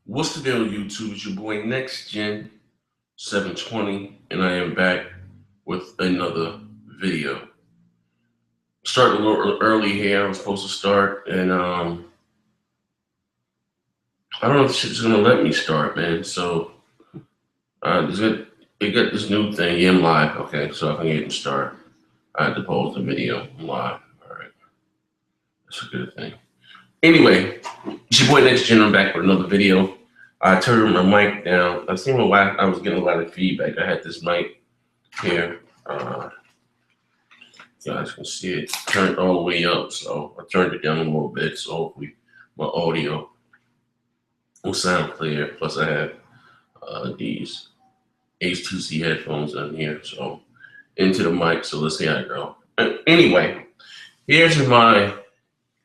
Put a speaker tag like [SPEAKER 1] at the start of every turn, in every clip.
[SPEAKER 1] What's the deal, YouTube? It's your boy Next Gen 720, and I am back with another video. Starting a little early here. I was supposed to start, and I don't know if shit's gonna let me start, man. So they got this new thing. Yeah, I'm live. Okay, so I can get to start. I had to pause the video. I'm live. All right, that's a good thing. Anyway, it's your boy Next Gen. I'm back with another video. I turned my mic down. I seen why I was getting a lot of feedback. I had this mic here. You guys can see it turned all the way up, so I turned it down a little bit, so hopefully my audio will sound clear. Plus, I have these H2C headphones in here, so into the mic. So let's see how it goes. Anyway, here's my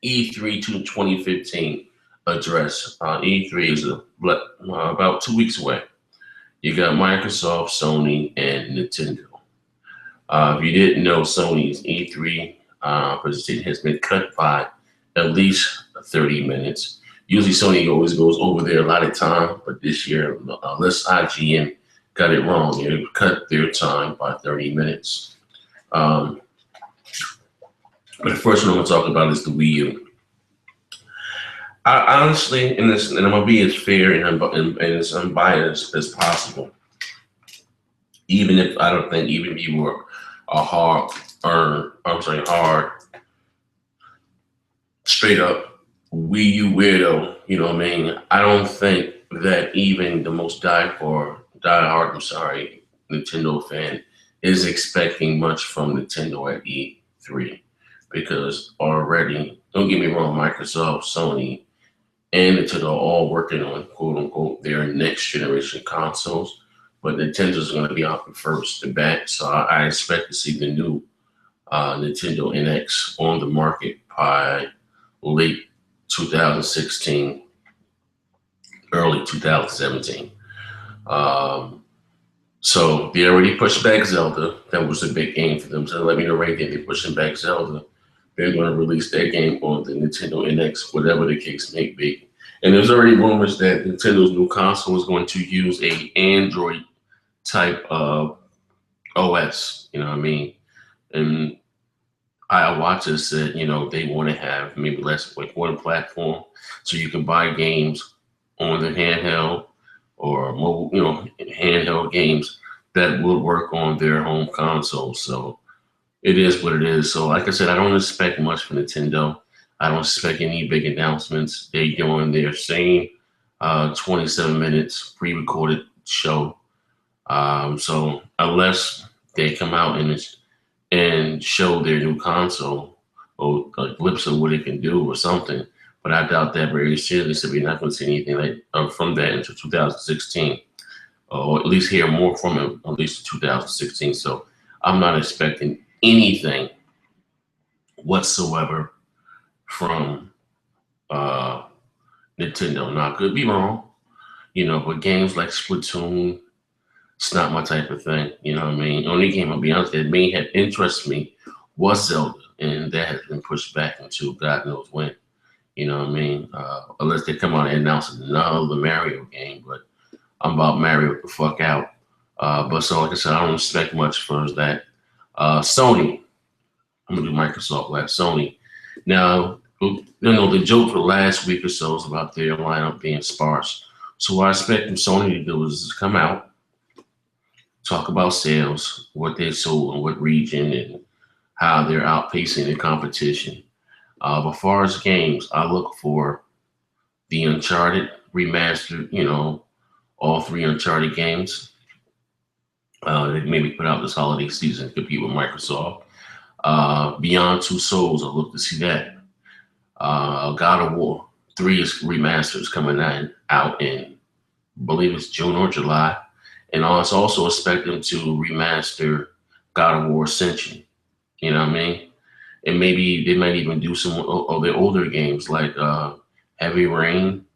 [SPEAKER 1] E3 2015 address. E3 is about 2 weeks away. You got Microsoft, Sony, and Nintendo. If you didn't know, Sony's E3 presentation has been cut by at least 30 minutes. Usually Sony always goes over there a lot of time, but this year, unless IGN got it wrong, they cut their time by 30 minutes. But the first one I'm going to talk about is the Wii U. I honestly, and I'm going to be as fair and as unbiased as possible, even if I don't think even if you were a hard, straight up Wii U weirdo, you know what I mean? I don't think that even the most diehard, Nintendo fan is expecting much from Nintendo at E3 because already, don't get me wrong, Microsoft, Sony, and Nintendo are all working on quote unquote their next generation consoles. But Nintendo's going to be out first to bat, so I expect to see the new Nintendo NX on the market by late 2016, early 2017. So they already pushed back Zelda. That was a big game for them. So let me know right there, they're pushing back Zelda. They're going to release that game on the Nintendo NX, whatever the case may be. And there's already rumors that Nintendo's new console is going to use a Android type of OS, you know what I mean? And iWatcher said, they want to have maybe less like one platform so you can buy games on the handheld or mobile, handheld games that will work on their home console. So it is what it is. So like I said, I don't expect much from Nintendo. I don't expect any big announcements. They're doing their same 27 minutes pre-recorded show. So unless they come out and show their new console or a glimpse of what it can do or something, but I doubt that very seriously. We're not going to see anything from that until 2016, or at least hear more from it at least 2016. So I'm not expecting anything whatsoever from Nintendo. Now, I could be wrong, but games like Splatoon, it's not my type of thing, you know what I mean? Only game, I'll be honest, that may have interested me was Zelda, and that has been pushed back until God knows when, you know what I mean? Unless they come out and announce another Mario game, but I'm about Mario the fuck out. But so, like I said, I don't expect much for that. Sony, I'm gonna do Microsoft last. Sony. Now, the joke for the last week or so is about their lineup being sparse. So what I expect from Sony to do is come out, talk about sales, what they sold in what region, and how they're outpacing the competition. But as far as games, I look for the Uncharted remastered, all three Uncharted games. They maybe put out this holiday season, compete with Microsoft. Beyond Two Souls, I look to see that. God of War 3 is remasters coming out in, I believe it's June or July. And I also expect them to remaster God of War Ascension. You know what I mean? And maybe they might even do some of their older games like Heavy Rain.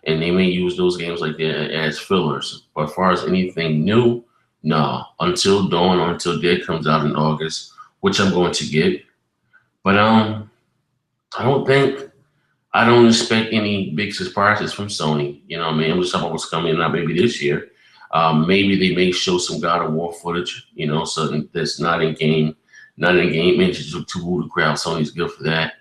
[SPEAKER 1] And they may use those games like that as fillers. But as far as anything new, no. Until Dawn or until Dead comes out in August, which I'm going to get. But I don't think I don't expect any big surprises from Sony. You know what I mean? I'm just talking about what's coming out maybe this year. Maybe they may show some God of War footage, you know, something that's not in game engine to woo the crowd. Sony's good for that.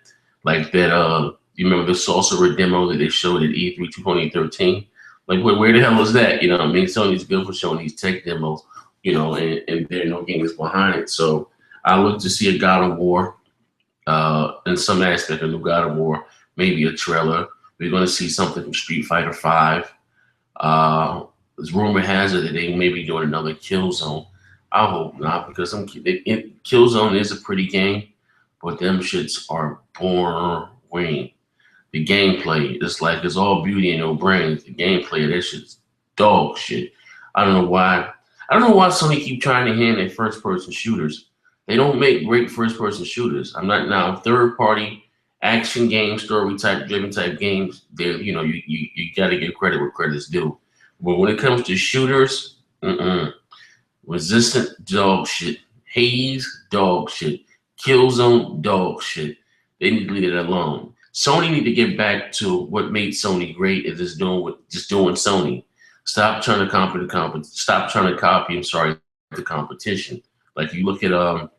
[SPEAKER 1] Like that, you remember the Sorcerer demo that they showed at E3 2013? Like, where the hell was that? You know what I mean? Sony's good for showing these tech demos, you know, and there are no games behind it. So I look to see a God of War, in some aspect, a new God of War, maybe a trailer. We're going to see something from Street Fighter 5. This rumor has it that they may be doing another Killzone. I hope not, because Killzone is a pretty game, but them shits are boring. The gameplay is like it's all beauty and no brains. The gameplay of that shit's dog shit. I don't know why. I don't know why Sony keep trying to hand their first person shooters. They don't make great first person shooters. I'm not now third party action game, story type driven type games. They you know you got to give credit where credit's due. But when it comes to shooters, Resistant dog shit, Haze dog shit, Killzone dog shit. They need to leave it alone. Sony need to get back to what made Sony great is just doing Sony. Stop trying to copy stop trying to copy, I'm sorry, the competition. Like you look at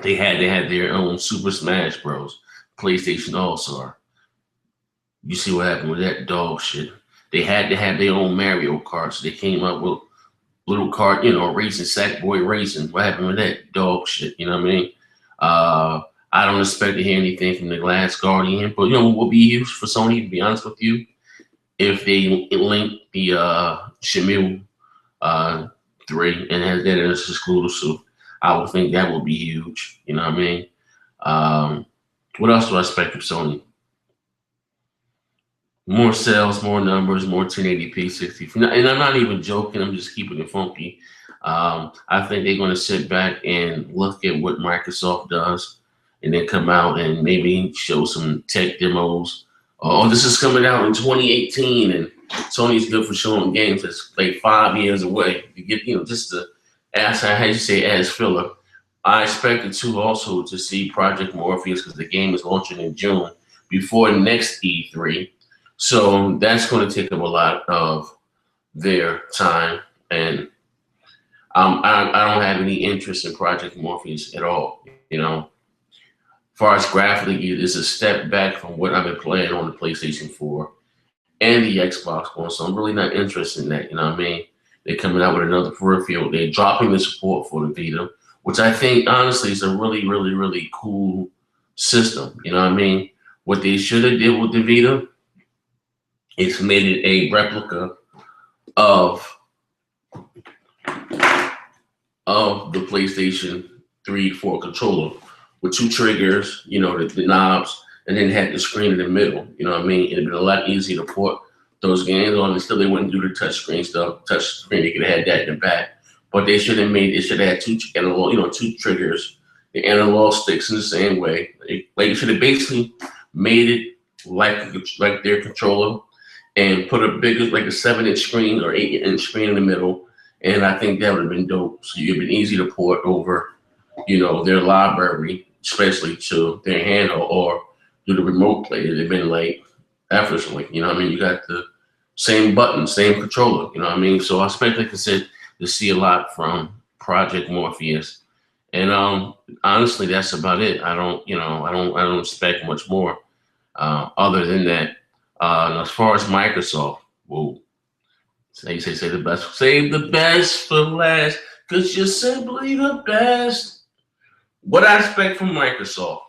[SPEAKER 1] they had their own Super Smash Bros. PlayStation All-Star. You see what happened with that dog shit. They had to have their own Mario Kart, so they came up with little kart, you know, racing, Sackboy Racing. What happened with that dog shit? You know what I mean? I don't expect to hear anything from the Glass Guardian, but you know what will be huge for Sony, to be honest with you, if they link the Shenmue 3 and has that as exclusive. I would think that would be huge. You know what I mean? What else do I expect from Sony? More sales, more numbers, more 1080p, 60. And I'm not even joking. I'm just keeping it funky. I think they're going to sit back and look at what Microsoft does and then come out and maybe show some tech demos. Oh, this is coming out in 2018, and Sony's good for showing games that's like 5 years away. You get, you know, just to ask how you say as filler. I expected to also to see Project Morpheus because the game is launching in June before next E3. So that's going to take up a lot of their time, and I don't have any interest in Project Morpheus at all. You know, as far as graphically, it's a step back from what I've been playing on the PlayStation 4 and the Xbox One. So I'm really not interested in that. You know what I mean? They're coming out with another peripheral. They're dropping the support for the Vita, which I think honestly is a really, really, really cool system. You know what I mean? What they should have did with the Vita, it's made it a replica of the PlayStation 3, 4 controller with 2 triggers, you know, the knobs, and then had the screen in the middle. You know what I mean? It'd been a lot easier to port those games on, and still they wouldn't do the touch screen stuff. Touch screen, they could have had that in the back, but they should have had 2 analog, you know, 2 triggers, the analog sticks in the same way. They should have basically made it like their controller, and put a bigger, like a 7-inch screen or 8-inch screen in the middle. And I think that would have been dope. So it'd been easy to port over, you know, their library, especially to their handheld or do the remote play. It'd have been like effortlessly, you know what I mean? You got the same button, same controller, you know what I mean? So I expect, like I said, to see a lot from Project Morpheus. And honestly, that's about it. I don't expect much more other than that. As far as Microsoft, whoa, say the best, save the best for last, cause you're simply the best. What I expect from Microsoft,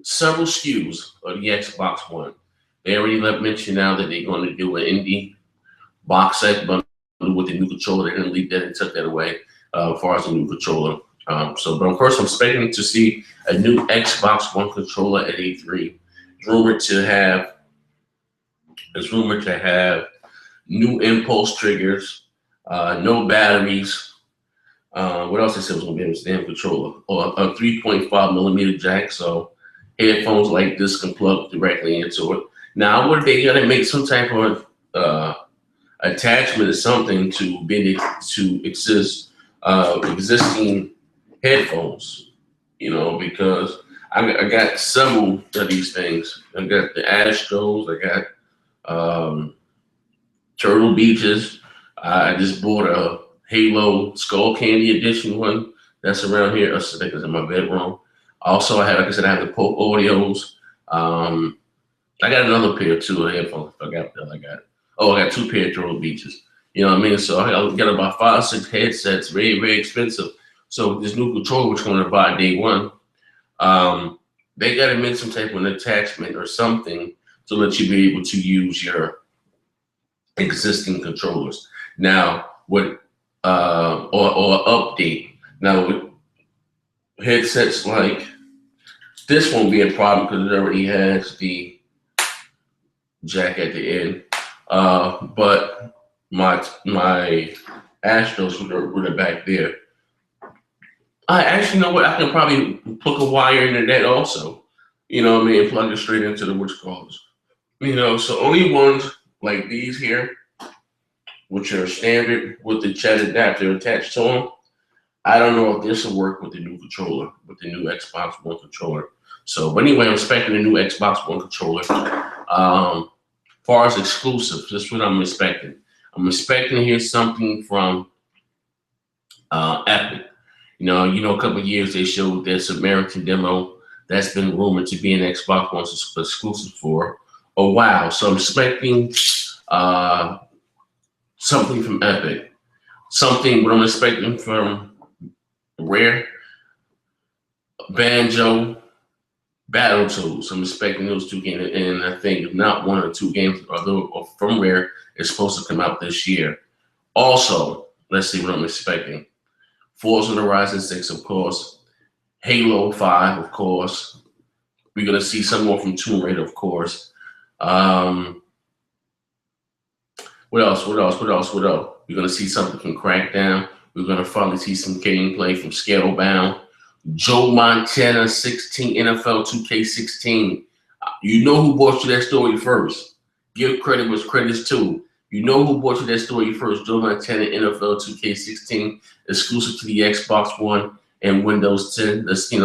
[SPEAKER 1] several SKUs of the Xbox One. They already mentioned now that they're going to do an indie box set bundle with the new controller. They're going to leave that and took that away as far as the new controller. But of course, I'm expecting to see a new Xbox One controller at E3. It's rumored to have new impulse triggers, no batteries. What else they said was going to be in this damn controller? Or a 3.5 millimeter jack, so headphones like this can plug directly into it. Now, what they got to make some type of attachment or something to existing headphones, you know, because I got several of these things. I got the Astros. I got Turtle Beaches. I just bought a Halo Skull Candy Edition one that's around here. I think it's in my bedroom. Also, I have, like I said, I have the Pope Oreos. I got another pair too of headphones. I forgot that I got. Oh, I got 2 pair of Turtle Beaches. You know what I mean? So I got about 5 or 6 headsets, very, very expensive. So this new controller, which I'm going to buy day one, they got to make some type of an attachment or something to let you be able to use your existing controllers. Now, what or update. Now, with headsets like this won't be a problem because it already has the jack at the end. But my Astros with the back there. I actually know what, I can probably plug a wire into that also. You know what I mean? Plug it straight into the which calls. You know, so only ones like these here, which are standard with the chat adapter attached to them. I don't know if this will work with the new controller, with the new Xbox One controller. So, but anyway, I'm expecting a new Xbox One controller. Far as exclusives, that's what I'm expecting. I'm expecting to hear something from Epic. You know, a couple of years they showed their Samaritan demo that's been rumored to be an Xbox One exclusive for a while. So I'm expecting something from Epic. Something, what I'm expecting from Rare, Banjo, Battletoads. I'm expecting those 2 games, and I think if not 1 or 2 games or from Rare is supposed to come out this year. Also, let's see what I'm expecting. Forza Horizon 6, of course. Halo 5, of course. We're gonna see some more from Tomb Raider, of course. What else? We're gonna see something from Crackdown. We're gonna finally see some gameplay from Scalebound. Joe Montana 16 NFL 2K16. You know who brought you that story first. Give credit where credit's due. You know who brought you that story first. Joe Montana NFL 2K16 exclusive to the Xbox One and Windows 10. Let's see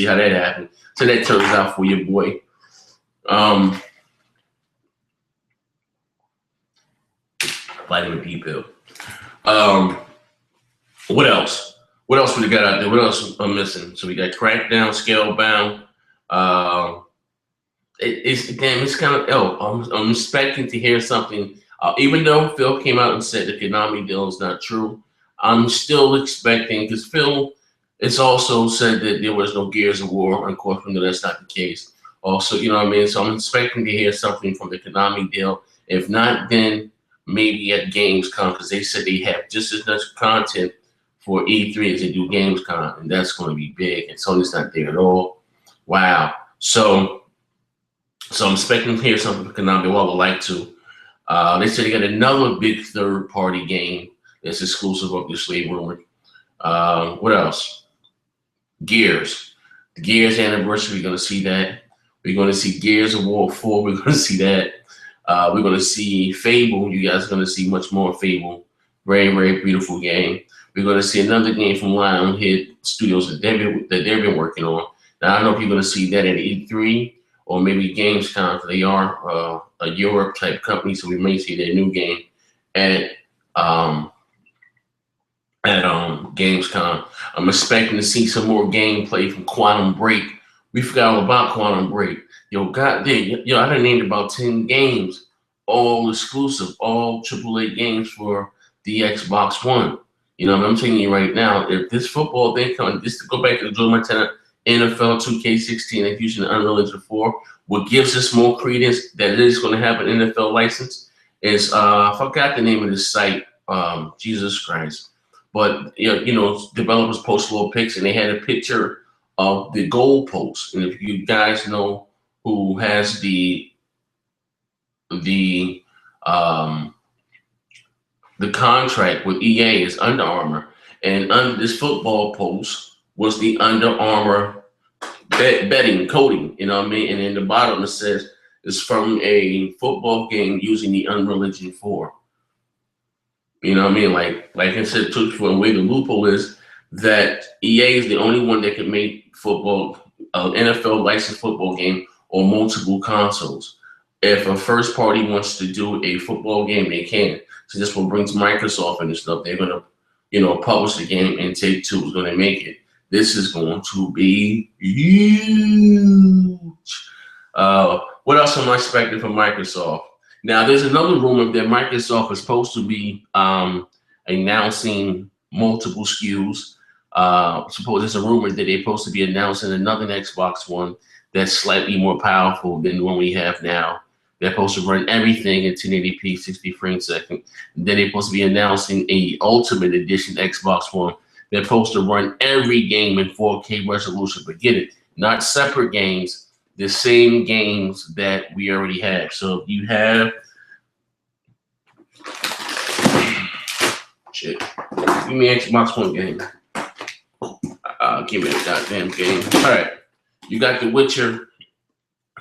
[SPEAKER 1] how that happens. So that turns out for your boy. Vitamin D pill. What else? What else we got out there? What else I'm missing? So we got Crackdown, Scalebound. It's kind of, I'm expecting to hear something. Even though Phil came out and said the Konami deal is not true, I'm still expecting, because Phil it's also said that there was no Gears of War. Of course, we know that's not the case. Also, you know what I mean? So I'm expecting to hear something from the Konami deal. If not, then maybe at Gamescom, because they said they have just as much content for E3 as they do Gamescom, and that's going to be big. And Sony's not there at all. Wow. So I'm expecting to hear something from Konami. Well, I would like to. They said they got another big third-party game that's exclusive, obviously, rumored. What else? Gears. The Gears anniversary, we're going to see that. We're going to see Gears of War 4. We're going to see that. We're going to see Fable. You guys are going to see much more Fable. Very, very beautiful game. We're going to see another game from Lionhead Studios that they've been working on. Now, I don't know if you're going to see that at E3 or maybe Gamescom. They are a Europe type company, so we may see their new game at Gamescom. I'm expecting to see some more gameplay from Quantum Break. We forgot all about Quantum Break. Yo, goddamn, I done named about 10 games, all exclusive, all AAA games for the Xbox One. You know, I'm telling you right now, if this football thing comes, just to go back to the Joe Montana NFL 2K16 and using the Unreal Engine 4, what gives us more credence that it is going to have an NFL license is, I forgot the name of this site, Jesus Christ. But, developers post little pics, and they had a picture of the goalpost. And if you guys know who has the contract with EA is Under Armour, and under this football post was the Under Armour betting coding, you know what I mean? And in the bottom it says it's from a football game using the Unreal Engine 4. You know what I mean? Like I said, for the way the loophole is that EA is the only one that can make football an NFL licensed football game on multiple consoles. If a first party wants to do a football game, they can. So this will bring Microsoft and stuff. They're gonna, publish the game, and Take-Two is gonna make it. This is going to be huge. What else am I expecting from Microsoft? Now, there's another rumor that Microsoft is supposed to be announcing multiple SKUs. Suppose there's a rumor that they're supposed to be announcing another Xbox One that's slightly more powerful than the one we have now. They're supposed to run everything in 1080p, 60 frames a second. And then they're supposed to be announcing a Ultimate Edition Xbox One. They're supposed to run every game in 4K resolution, but get it, not separate games, the same games that we already have. So if you have, shit, give me an Xbox One game. Give me a goddamn game. All right, you got The Witcher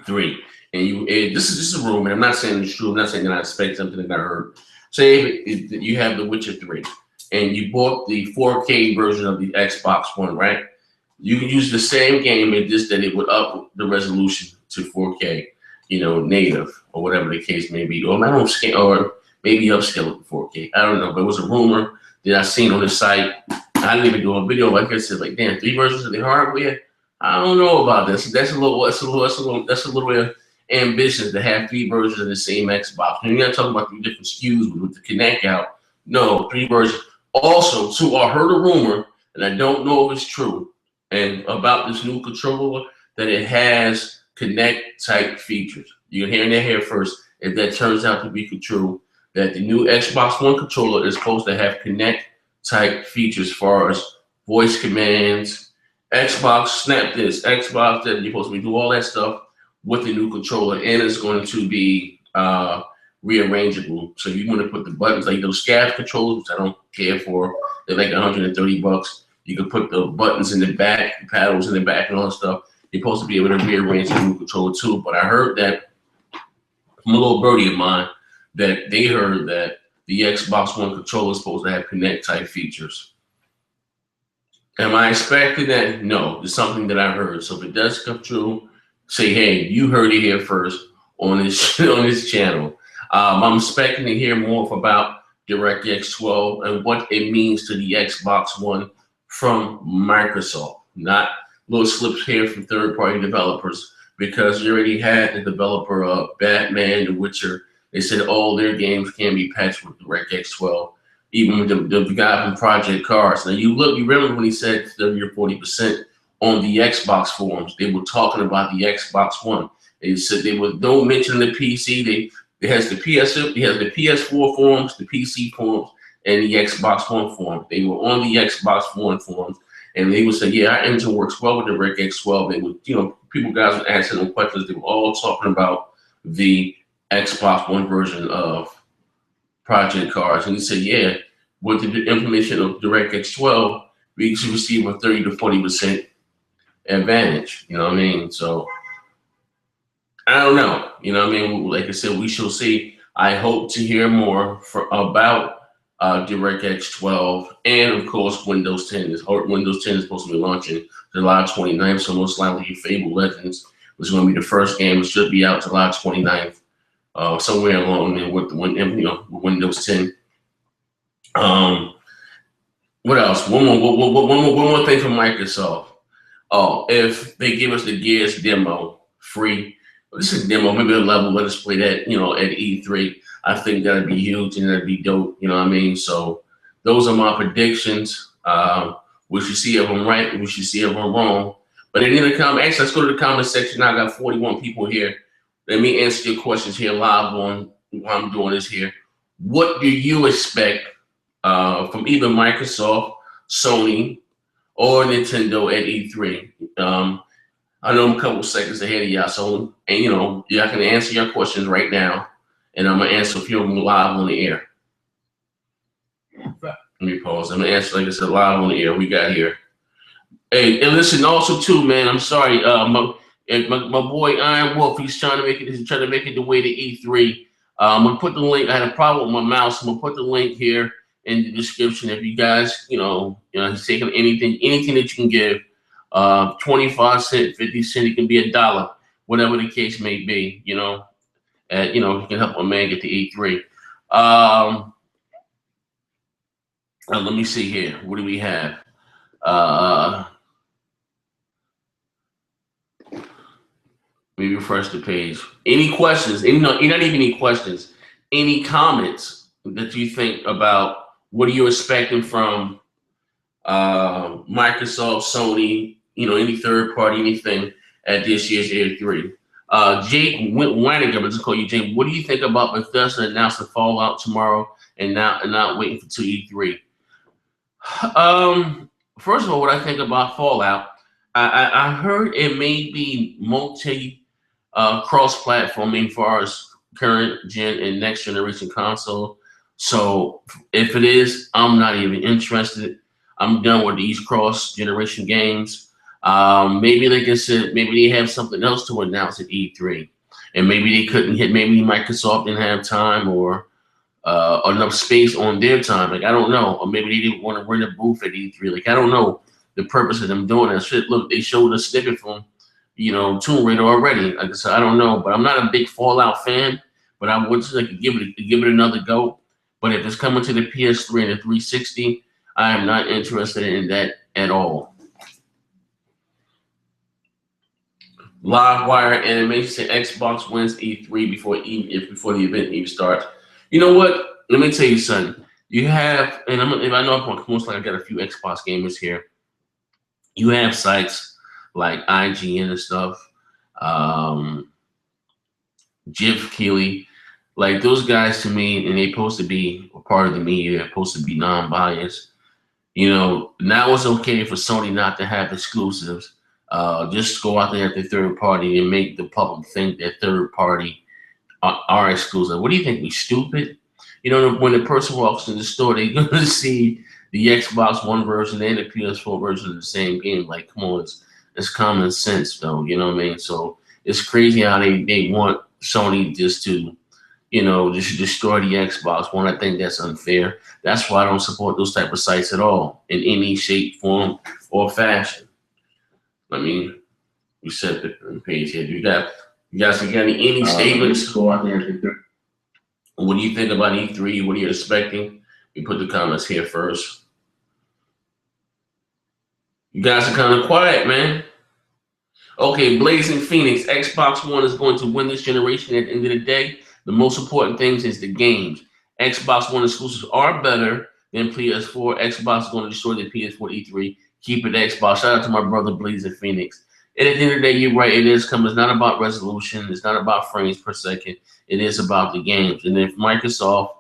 [SPEAKER 1] 3. And this is just a rumor. I'm not saying it's true. I'm not saying that I expect something that I heard. Say you have The Witcher 3 and you bought the 4K version of the Xbox One, right? You can use the same game, and just that it would up the resolution to 4K, native or whatever the case may be, or maybe upscale it to 4K. I don't know, but it was a rumor that I seen on the site. I didn't even do a video. Like I said, like, damn, 3 versions of the hardware. I don't know about this. That's a little ambitious to have 3 versions of the same Xbox. And you're not talking about 3 different SKUs with the Kinect out. No, 3 versions. Also, too, I heard a rumor, and I don't know if it's true, and about this new controller, that it has Kinect type features. You're hearing that here first. If that turns out to be true, that the new Xbox One controller is supposed to have Kinect type features as far as voice commands, Xbox snap this, Xbox that, you're supposed to be doing all that stuff with the new controller, and it's going to be rearrangeable. So you want to put the buttons, like those SCAF controllers, which I don't care for. They're like $130. You can put the buttons in the back, the paddles in the back, and all that stuff. You're supposed to be able to rearrange the new controller too. But I heard that from a little birdie of mine that they heard that the Xbox One controller is supposed to have Kinect type features. Am I expecting that? No, it's something that I heard. So if it does come true, say, hey, you heard it here first on this channel. I'm expecting to hear more about DirectX 12 and what it means to the Xbox One from Microsoft, not little slips here from third-party developers, because you already had the developer of Batman, The Witcher. They said all their games can be patched with DirectX 12, even with the guy from Project Cars. Now you remember when he said 30 or 40% on the Xbox forums, they were talking about the Xbox One. They said don't mention the PC. It has the PS4 forums, the PC forums, and the Xbox One forum. They were on the Xbox One forums, and they would say, yeah, our engine works well with the DirectX 12. They would, people guys were asking them questions. They were all talking about the Xbox One version of Project Cars. And he said, yeah, with the implementation of DirectX 12, we should receive a 30 to 40% advantage. You know what I mean? So I don't know. You know what I mean? Like I said, we shall see. I hope to hear more about DirectX 12 and, of course, Windows 10. Windows 10 is supposed to be launching July 29th, so most likely Fable Legends was going to be the first game. It should be out July 29th, somewhere along there with Windows 10. What else? One more thing from Microsoft. Oh, if they give us the Gears demo free. This is a demo, maybe a level. Let us play that, at E3. I think that'd be huge and that'd be dope. You know what I mean? So those are my predictions. We should see if I'm right. We should see if I'm wrong. But in the comment, actually, let's go to the comment section. Now I got 41 people here. Let me answer your questions here live on while I'm doing this here. What do you expect from either Microsoft, Sony, or Nintendo at E3? I know I'm a couple seconds ahead of y'all, so y'all can answer your questions right now, and I'm gonna answer a few of them live on the air. Let me pause. I'm gonna answer, like I said, live on the air. We got here. Hey, and listen, also too, man. I'm sorry, my boy Iron Wolf. He's trying to make it the way to E3. I'm gonna put the link. I had a problem with my mouse. I'm gonna put the link here in the description. If you guys, he's taking anything that you can give. 25 cent, 50 cent, it can be $1, whatever the case may be, you know. You know, you can help a man get to E3. Let me see here. What do we have? Let me refresh the page. Any questions? Not even any questions. Any comments that you think about what are you expecting from Microsoft, Sony, you know, any third party, anything at this year's E3? Jake Waniger, but just call you Jake. What do you think about Bethesda announcing Fallout tomorrow and not waiting for 2 E3? First of all, what I think about Fallout, I heard it may be cross-platform as far as current gen and next generation console. So if it is, I'm not even interested. I'm done with these cross-generation games. Maybe like I said, maybe they have something else to announce at E3, and maybe they couldn't hit. Maybe Microsoft didn't have time or enough space on their time. Like I don't know, or maybe they didn't want to rent a booth at E3. Like I don't know the purpose of them doing that shit. Look, they showed a snippet from, you know, Tomb Raider already. Like I said, I don't know, but I'm not a big Fallout fan. But I would just like to give it another go. But if it's coming to the PS3 and the 360, I am not interested in that at all. Livewire Animation said Xbox wins E3 before the event even starts. You know what? Let me tell you something. You have, and if I know I'm most likely I got a few Xbox gamers here. You have sites like IGN and stuff, Jeff Keighley, like those guys to me, and they supposed to be a part of the media, supposed to be non-biased. You know, now it's okay for Sony not to have exclusives. Just go out there at the third party and make the public think that third party are exclusive. What do you think? We stupid? You know, when the person walks in the store, they're gonna see the Xbox One version and the PS4 version of the same game. Like, come on, it's common sense, though. You know what I mean? So it's crazy how they want Sony just to, you know, just destroy the Xbox One. I think that's unfair. That's why I don't support those type of sites at all in any shape, form, or fashion. I mean, you said the page here. You guys got any statements? Go out there. What do you think about E3? What are you expecting? You put the comments here first. You guys are kind of quiet, man. Okay, Blazing Phoenix. Xbox One is going to win this generation at the end of the day. The most important thing is the games. Xbox One exclusives are better than PS4. Xbox is going to destroy the PS4 E3. Keep it Xbox. Shout out to my brother Blazing Phoenix. And at the end of the day, you're right. It is coming. It's not about resolution. It's not about frames per second. It is about the games. And if Microsoft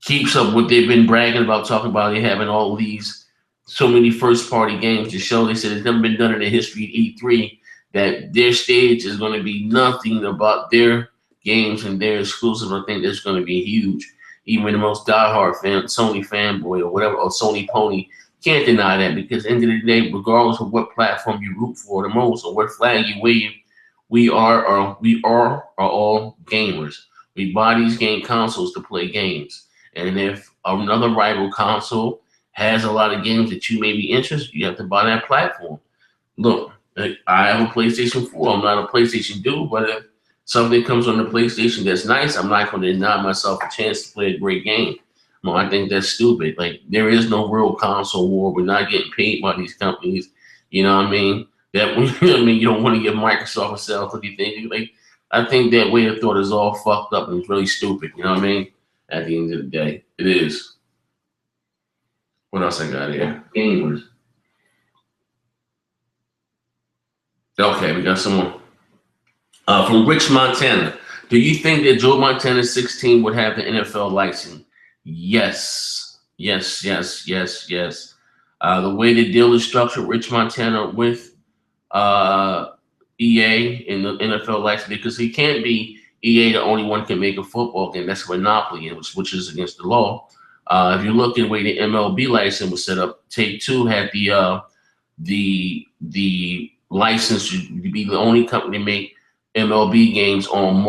[SPEAKER 1] keeps up what they've been bragging about, talking about, they having all these so many first-party games to show. They said it's never been done in the history of E3, that their stage is going to be nothing about their games and their exclusive. I think that's going to be huge. Even the most diehard Sony fanboy or whatever, or Sony pony, can't deny that, because at the end of the day, regardless of what platform you root for the most or what flag you wave, we are all gamers. We buy these game consoles to play games. And if another rival console has a lot of games that you may be interested, you have to buy that platform. Look, I have a PlayStation 4. I'm not a PlayStation dude, but if something comes on the PlayStation that's nice, I'm not going to deny myself a chance to play a great game. No, I think that's stupid. Like, there is no real console war. We're not getting paid by these companies. You know what I mean? That you don't want to give Microsoft a sell because you think, like, I think that way of thought is all fucked up and it's really stupid. You know what I mean? At the end of the day, it is. What else I got here? Gamers. Okay, we got some more. From Rich Montana. Do you think that Joe Montana's 16 would have the NFL license? Yes. Yes, yes, yes, yes. The way the deal is structured, Rich Montana with EA in the NFL license, because he can't be EA the only one can make a football game. That's a monopoly, which is against the law. If you look at the way the MLB license was set up, Take-Two had the license to be the only company to make MLB games on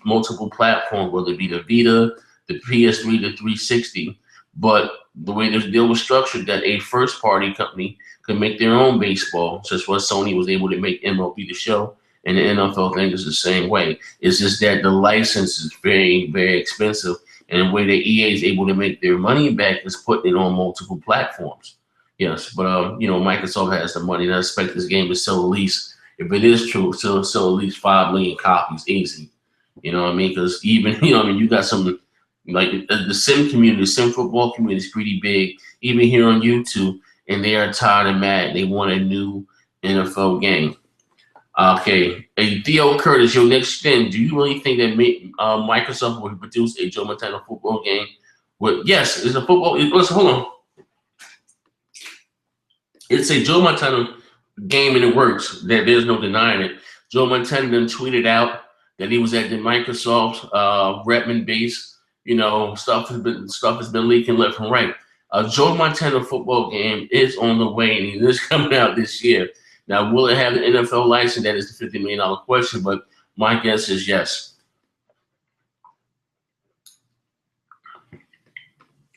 [SPEAKER 1] multiple platforms, whether it be the Vita, the PS3, the 360. But the way this deal was structured, that a first party company could make their own baseball, such as what Sony was able to make MLB The Show, and the NFL thing is the same way. It's just that the license is very, very expensive, and the way that EA is able to make their money back is putting it on multiple platforms. Yes, but Microsoft has the money, and I expect this game to sell at least, if it is true, sell at least 5 million copies easy. You know what I mean? Because even you got some like the sim community, the sim football community is pretty big, even here on YouTube, and they are tired and mad. They want a new NFL game. Okay, hey, Theo Curtis, your next thing. Do you really think that Microsoft would produce a Joe Montana football game? Yes, it's a football. Hold on. It's a Joe Montana game and it works. There's no denying it. Joe Montana then tweeted out that he was at the Microsoft Redmond base. Stuff has been leaking left and right. A Joe Montana football game is on the way, and it is coming out this year. Now, will it have the NFL license? That is the $50 million question, but my guess is yes.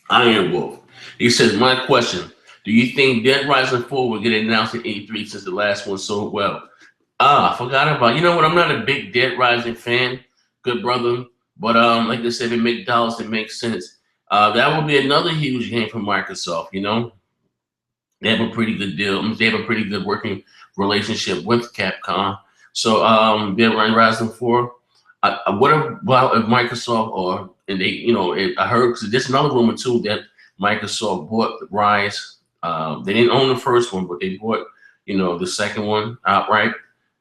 [SPEAKER 1] Iron Wolf. He says, my question, do you think Dead Rising 4 will get announced at E3 since the last one sold well? I forgot about it. You know what? I'm not a big Dead Rising fan, good brother. But like I said, it make dollars, it makes sense. That would be another huge game for Microsoft, They have a pretty good deal. They have a pretty good working relationship with Capcom. So Dead Rising 4. What about if Microsoft I heard, because there's another rumor too that Microsoft bought Rise. They didn't own the first one, but they bought, the second one outright.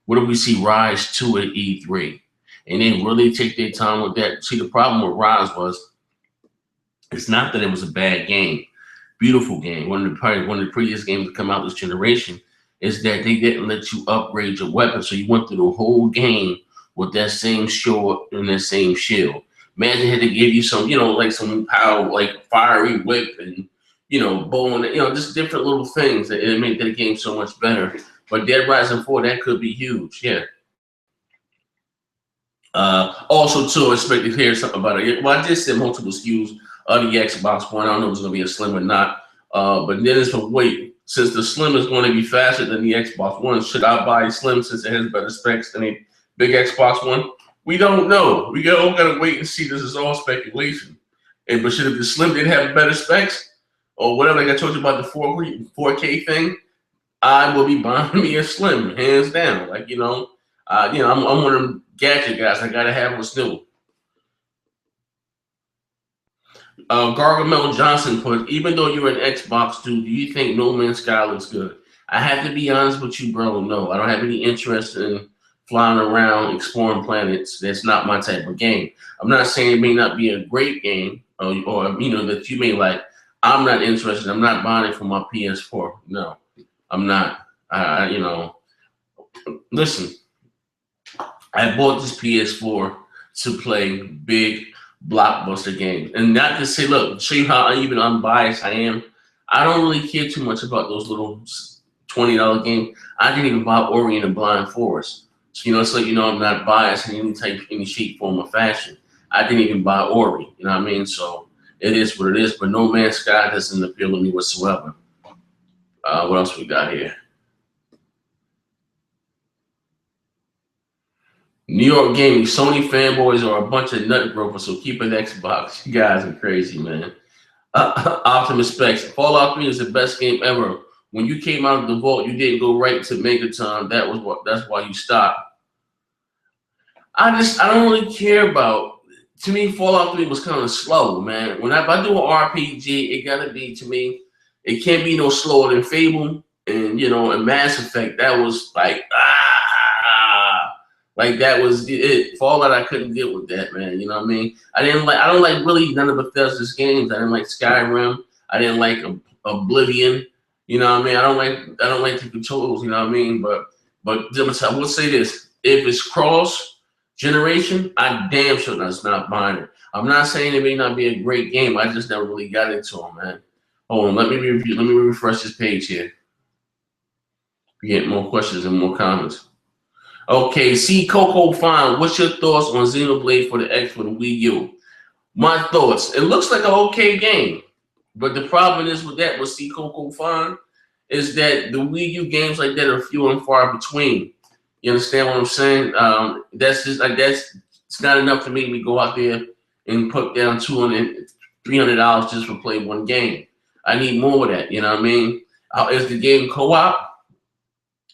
[SPEAKER 1] What if we see Rise 2 at E3? And they really take their time with that. See, the problem with Rise was, it's not that it was a bad game. Beautiful game. One of the prettiest games to come out this generation is that they didn't let you upgrade your weapon. So you went through the whole game with that same sword and that same shield. Imagine had to give you some, like some power, like fiery whip and, bow and, just different little things that it made the game so much better. But Dead Rising 4, that could be huge. Yeah. Also, too, I expect to hear something about it. Well, I just said multiple SKUs of the Xbox One. I don't know if it's going to be a Slim or not. But then it's for wait. Since the Slim is going to be faster than the Xbox One, should I buy a Slim since it has better specs than a big Xbox One? We don't know. We all got to wait and see. This is all speculation. But should the Slim didn't have better specs or whatever, like I told you about the 4K thing, I will be buying me a Slim, hands down. Like, I'm one of them gadget guys. I gotta have what's new. Gargamel Johnson put, even though you're an Xbox dude, do you think No Man's Sky looks good? I have to be honest with you, bro. No, I don't have any interest in flying around, exploring planets. That's not my type of game. I'm not saying it may not be a great game, or that you may like. I'm not interested. I'm not buying it for my PS4. No, I'm not. Listen. I bought this PS4 to play big blockbuster games. And not to say, look, show you how even unbiased I am. I don't really care too much about those little $20 games. I didn't even buy Ori and the Blind Forest. So, it's like, I'm not biased in any shape, form, or fashion. I didn't even buy Ori, you know what I mean? So it is what it is. But No Man's Sky doesn't appeal to me whatsoever. What else we got here? New York Gaming, Sony fanboys are a bunch of nut gropers, so keep an Xbox. You guys are crazy, man. Optimus Specs, Fallout 3 is the best game ever. When you came out of the vault, you didn't go right to Megaton. That's why you stopped. I don't really care about. To me, Fallout 3 was kind of slow, man. If I do an RPG, it gotta be, to me, it can't be no slower than Fable and and Mass Effect. That was like like that was it. Fallout, I couldn't deal with that, man. You know what I mean? I don't like really none of Bethesda's games. I didn't like Skyrim. I didn't like Oblivion. You know what I mean? I don't like the controls. You know what I mean? But I will say this: if it's cross generation, I damn sure that's not buying it. I'm not saying it may not be a great game. I just never really got into them, man. Hold on, let me refresh this page here. We get more questions and more comments. Okay, see Coco Fine. What's your thoughts on Xenoblade for the Wii U? My thoughts. It looks like an okay game. But the problem is with that, with C Coco Fine, is that the Wii U games like that are few and far between. You understand what I'm saying? That's just like it's not enough to make me go out there and put down $200, $300 just for play one game. I need more of that. You know what I mean? Is the game co-op?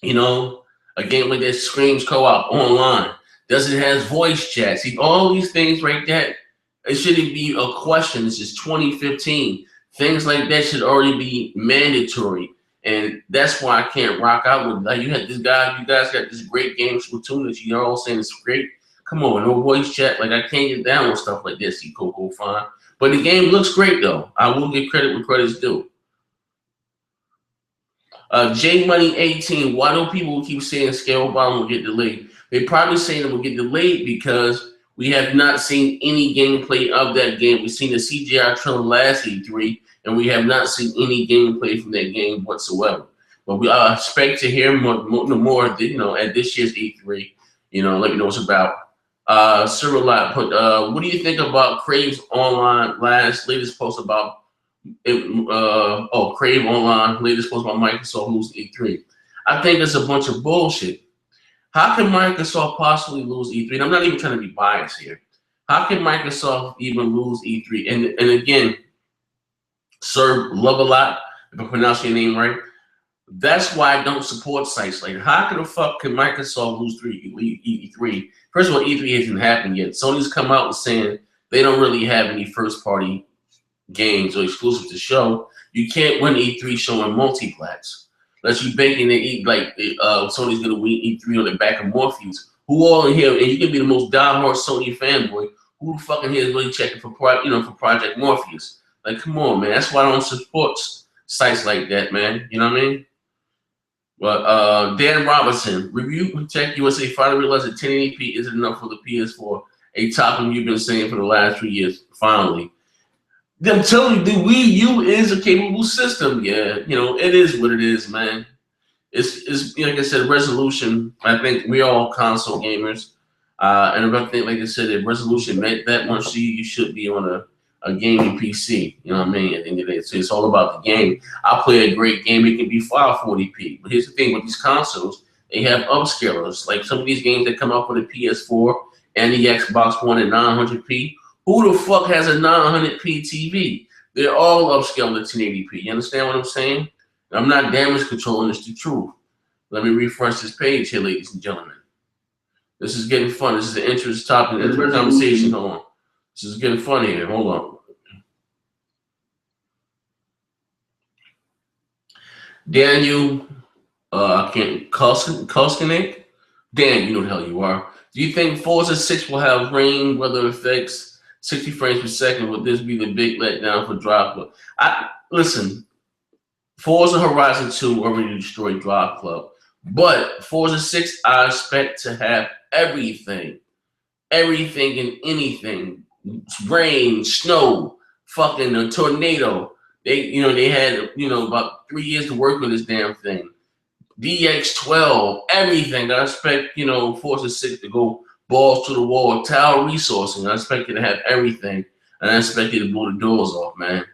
[SPEAKER 1] You know, a game like that screams co-op online. Does it has voice chat? See, all these things right there, it shouldn't be a question. This is 2015. Things like that should already be mandatory. And that's why I can't rock out with like you had this guy, you guys got this great game Splatoon that you're all saying it's great. Come on, no voice chat. Like I can't get down with stuff like this, see Coco Fine. But the game looks great though. I will give credit where credit's due. J Money 18. Why do people keep saying Scalebound will get delayed? They probably saying it will get delayed because we have not seen any gameplay of that game. We've seen the CGI trailer last E3, and we have not seen any gameplay from that game whatsoever. But we expect to hear more at this year's E3. Let me know what's about. Cyril Lott put, what do you think about Crave's online latest post about Crave Online, latest post about Microsoft losing E3. I think it's a bunch of bullshit. How can Microsoft possibly lose E3? And I'm not even trying to be biased here. How can Microsoft even lose E3? And again, Sir Love a Lot, if I pronounce your name right, that's why I don't support sites like that. How the fuck can Microsoft lose E3? First of all, E3 hasn't happened yet. Sony's come out and saying they don't really have any first-party games or exclusive to show. You can't win E3 showing multiplats. Unless you banking it like Sony's gonna win E3 on the back of Morpheus. Who all in here? And you can be the most diehard Sony fanboy. Who the fucking here is really checking for Project Morpheus? Like, come on, man. That's why I don't support sites like that, man. You know what I mean? But Dan Robinson, review Tech USA finally realized that 1080p isn't enough for the PS4. A topic you've been saying for the last 3 years. Finally. I'm telling you, the Wii U is a capable system. Yeah, it is what it is, man. It's like I said, resolution. I think we're all console gamers, and if I think, like I said, if resolution meant that much, you should be on a gaming PC. You know what I mean? At the end of the day, so it's all about the game. I play a great game; it can be 540p. But here's the thing with these consoles: they have upscalers. Like some of these games that come out for the PS4 and the Xbox One at 900p. Who the fuck has a 900p TV? They're all upscaled to 1080p. You understand what I'm saying? I'm not damage controlling, it's the truth. Let me refresh this page here, ladies and gentlemen. This is getting fun. This is an interesting topic. There's a conversation going on. This is getting fun here. Hold on. Daniel, I can't, Koskinek? Dan, you know the hell you are. Do you think Forza 6 will have rain weather effects? 60 frames per second, would this be the big letdown for Drive Club? Listen, Forza Horizon 2 already destroyed Drive Club, but Forza 6, I expect to have everything and anything, rain, snow, fucking a tornado. They had about 3 years to work on this damn thing. DX12, everything. I expect Forza 6 to go balls to the wall, tower resourcing. I expect it to have everything, and I expect it to blow the doors off, man.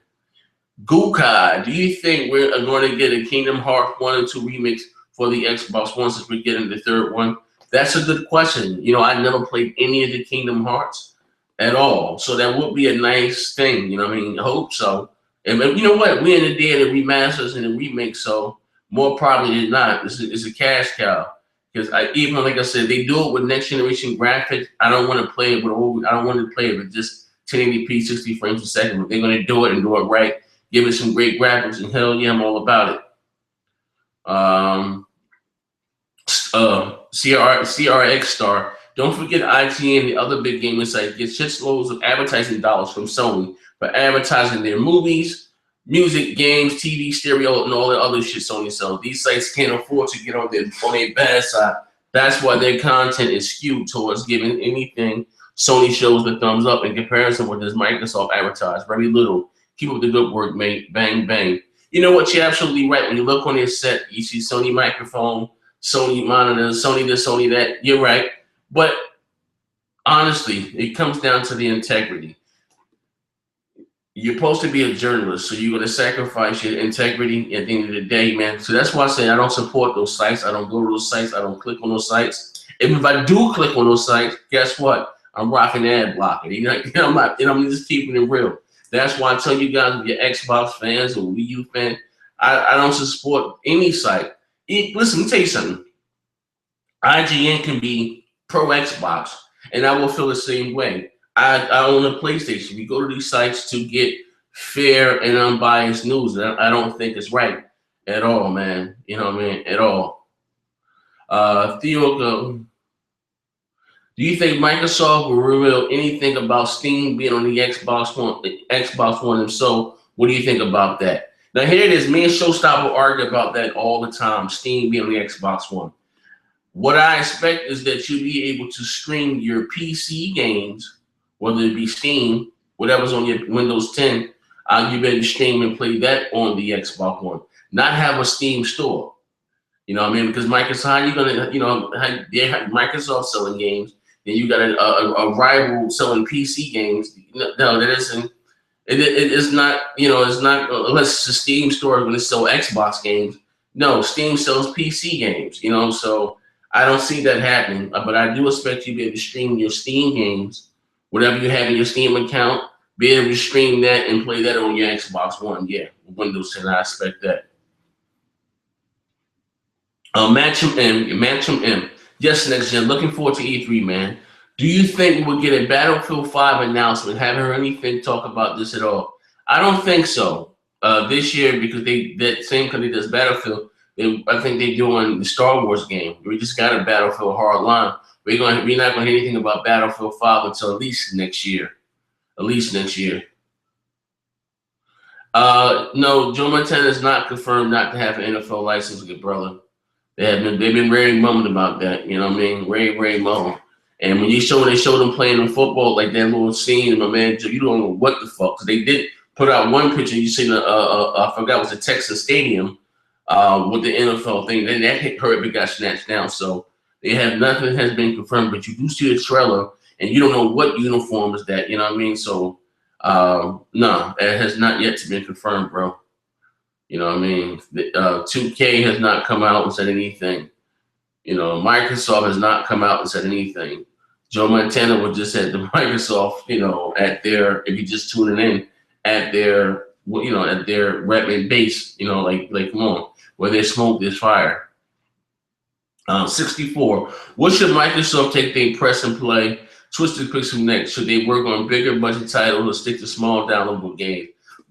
[SPEAKER 1] Gukai, do you think we're going to get a Kingdom Hearts 1 and 2 remix for the Xbox One since we're getting the third one? That's a good question. I never played any of the Kingdom Hearts at all, so that would be a nice thing. I hope so. And you know what? We're in the day of the remasters and the remakes, so more probably than not, it's a cash cow. Because even like I said, they do it with next generation graphics. I don't want to play it with old. I don't want to play it with just 1080p, 60 frames a second. But they're going to do it and do it right. Give it some great graphics, and hell yeah, I'm all about it. CRX Star. Don't forget IGN, the other big gaming site, gets shitloads of advertising dollars from Sony for advertising their movies, music, games, TV, stereo, and all the other shit Sony sells. These sites can't afford to get on their bad side. That's why their content is skewed towards giving anything Sony shows the thumbs up in comparison with this Microsoft advertise. Very little. Keep up the good work, mate. Bang, bang. You know what? You're absolutely right. When you look on their set, you see Sony microphone, Sony monitors, Sony this, Sony that. You're right. But honestly, it comes down to the integrity. You're supposed to be a journalist, so you're gonna sacrifice your integrity at the end of the day, man. So that's why I say I don't support those sites. I don't go to those sites. I don't click on those sites. And if I do click on those sites, guess what? I'm rocking ad blocker. I'm not. I'm just keeping it real. That's why I tell you guys, if you're Xbox fans or Wii U fan, I don't support any site. Listen, let me tell you something. IGN can be pro Xbox, and I will feel the same way. I own a PlayStation. We go to these sites to get fair and unbiased news. And I don't think it's right at all, man. You know what I mean? At all. Theo, do you think Microsoft will reveal anything about Steam being on the Xbox One? Xbox One, and so, what do you think about that? Now, here it is. Me and Showstopper argue about that all the time. Steam being on the Xbox One. What I expect is that you'll be able to stream your PC games, whether it be Steam, whatever's on your Windows 10, you better stream and play that on the Xbox One. Not have a Steam store. You know what I mean? Because Microsoft, how you gonna, they have Microsoft selling games, and you got a rival selling PC games. No, that isn't. It's not. It's not unless the Steam store is going to sell Xbox games. No, Steam sells PC games. So. I don't see that happening, but I do expect you to be able to stream your Steam games, whatever you have in your Steam account, be able to stream that and play that on your Xbox One. Yeah, Windows 10, I expect that. Matchum M. Yes, next gen. Looking forward to E3, man. Do you think we'll get a Battlefield 5 announcement? Haven't heard anything talk about this at all. I don't think so. This year, because that same company does Battlefield. I think they're doing the Star Wars game. We just got a Battlefield Hardline. We're not going to hear anything about Battlefield 5 until at least next year. No, Joe Montana is not confirmed not to have an NFL license, good brother. They've been very mummed about that. You know what I mean? Very, very mummed. And when they showed them playing in football, like that little scene, my man, you don't know what the fuck. Because they did put out one picture. You seen I forgot, it was a Texas Stadium. With the NFL thing, then that it got snatched down. So they have nothing has been confirmed, but you do see the trailer, and you don't know what uniform is that. You know what I mean? So no, it has not yet been confirmed, bro. You know what I mean? 2K has not come out and said anything. Microsoft has not come out and said anything. Joe Montana was just at the Microsoft, at their, if you're just tuning in, at their, at their rep and base, like come on. Where there's smoke, there's fire. 64. What should Microsoft take their press and play Twisted Pixel next? Should they work on bigger budget titles or stick to small downloadable games?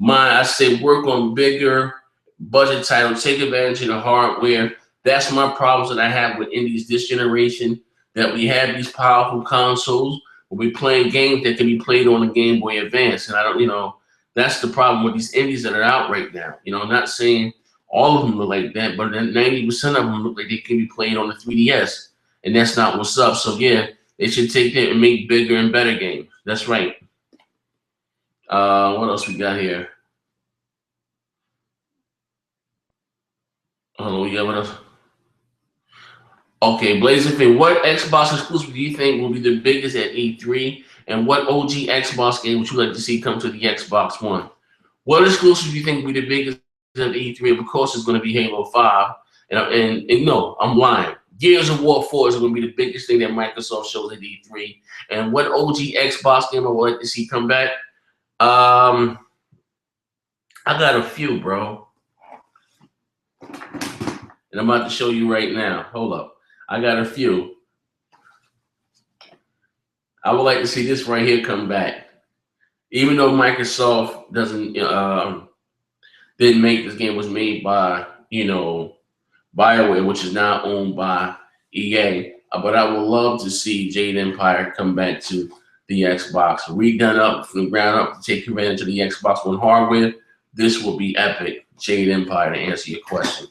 [SPEAKER 1] I say work on bigger budget titles. Take advantage of the hardware. That's my problems that I have with indies this generation. That we have these powerful consoles. We're playing games that can be played on the Game Boy Advance, and I don't. That's the problem with these indies that are out right now. I'm not saying all of them look like that, but 90% of them look like they can be played on the 3DS, and that's not what's up. So yeah, they should take that and make bigger and better games. That's right. What else we got here? Oh yeah, what else? Okay, Blazing Fin, what Xbox exclusive do you think will be the biggest at E3, and what OG Xbox game would you like to see come to the Xbox One? What exclusive do you think will be the biggest at E3? Of course, it's going to be Halo 5. And no, I'm lying. Gears of War 4 is going to be the biggest thing that Microsoft shows at E3. And what OG Xbox game I would like to see come back? I got a few, bro. And I'm about to show you right now. Hold up. I got a few. I would like to see this right here come back. Even though Microsoft didn't make this game, was made by, BioWare, which is now owned by EA. But I would love to see Jade Empire come back to the Xbox, redone up from the ground up to take advantage of the Xbox One hardware. This will be epic. Jade Empire, to answer your question.